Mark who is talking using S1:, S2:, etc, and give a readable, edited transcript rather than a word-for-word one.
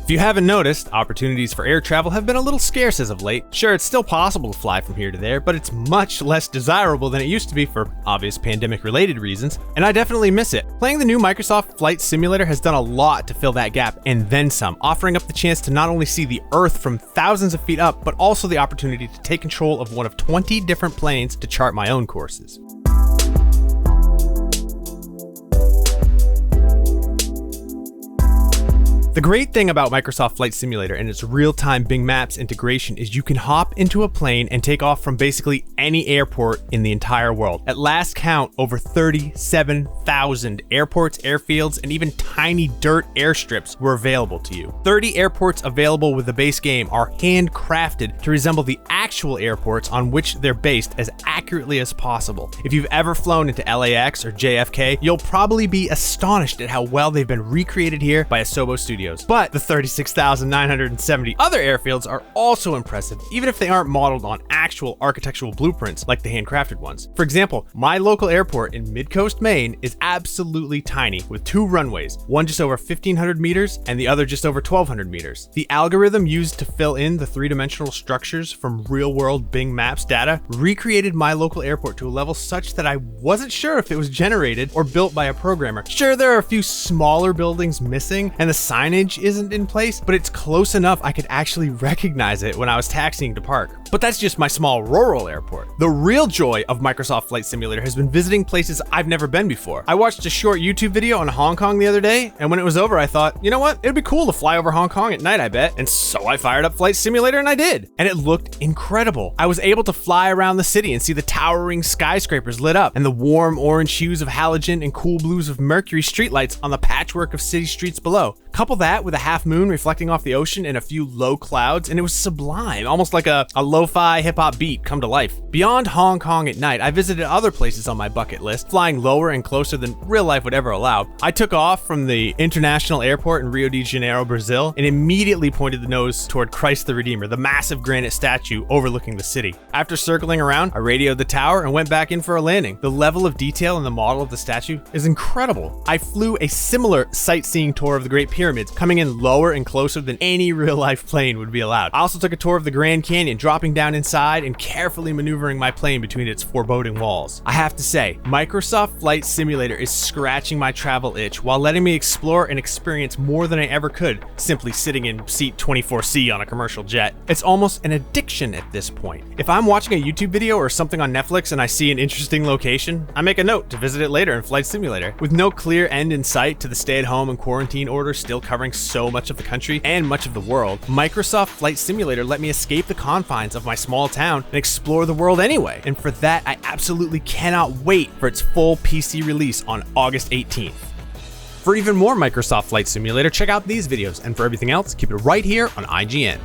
S1: If you haven't noticed, opportunities for air travel have been a little scarce as of late. Sure, it's still possible to fly from here to there, but it's much less desirable than it used to be for obvious pandemic-related reasons, and I definitely miss it. Playing the new Microsoft Flight Simulator has done a lot to fill that gap, and then some, offering up the chance to not only see the Earth from thousands of feet up, but also the opportunity to take control of one of 20 different planes to chart my own courses. The great thing about Microsoft Flight Simulator and its real-time Bing Maps integration is you can hop into a plane and take off from basically any airport in the entire world. At last count, over 37,000 airports, airfields, and even tiny dirt airstrips were available to you. 30 airports available with the base game are handcrafted to resemble the actual airports on which they're based as accurately as possible. If you've ever flown into LAX or JFK, you'll probably be astonished at how well they've been recreated here by Asobo Studios. But the 36,970 other airfields are also impressive, even if they aren't modeled on actual architectural blueprints like the handcrafted ones. For example, my local airport in Midcoast, Maine is absolutely tiny, with 2 runways, one just over 1,500 meters and the other just over 1,200 meters. The algorithm used to fill in the 3-dimensional structures from real-world Bing Maps data recreated my local airport to a level such that I wasn't sure if it was generated or built by a programmer. Sure, there are a few smaller buildings missing and the signage isn't in place, but it's close enough I could actually recognize it when I was taxiing to park. But that's just my small rural airport. The real joy of Microsoft Flight Simulator has been visiting places I've never been before. I watched a short YouTube video on Hong Kong the other day, and when it was over, I thought, you know what? It'd be cool to fly over Hong Kong at night, I bet. And so I fired up Flight Simulator and I did. And it looked incredible. I was able to fly around the city and see the towering skyscrapers lit up and the warm orange hues of halogen and cool blues of Mercury streetlights on the patchwork of city streets below. Couple that with a half moon reflecting off the ocean and a few low clouds, and it was sublime, almost like a lo-fi hip-hop beat come to life. Beyond Hong Kong at night, I visited other places on my bucket list, flying lower and closer than real life would ever allow. I took off from the international airport in Rio de Janeiro, Brazil, and immediately pointed the nose toward Christ the Redeemer, the massive granite statue overlooking the city. After circling around, I radioed the tower and went back in for a landing. The level of detail in the model of the statue is incredible. I flew a similar sightseeing tour of the Great Pyramids, coming in lower and closer than any real-life plane would be allowed. I also took a tour of the Grand Canyon, dropping down inside and carefully maneuvering my plane between its foreboding walls. I have to say, Microsoft Flight Simulator is scratching my travel itch while letting me explore and experience more than I ever could simply sitting in seat 24C on a commercial jet. It's almost an addiction at this point. If I'm watching a YouTube video or something on Netflix and I see an interesting location, I make a note to visit it later in Flight Simulator. With no clear end in sight to the stay-at-home and quarantine order still covering so much of the country and much of the world, Microsoft Flight Simulator let me escape the confines of my small town and explore the world anyway. And for that, I absolutely cannot wait for its full PC release on August 18th. For even more Microsoft Flight Simulator, check out these videos, and for everything else, keep it right here on IGN.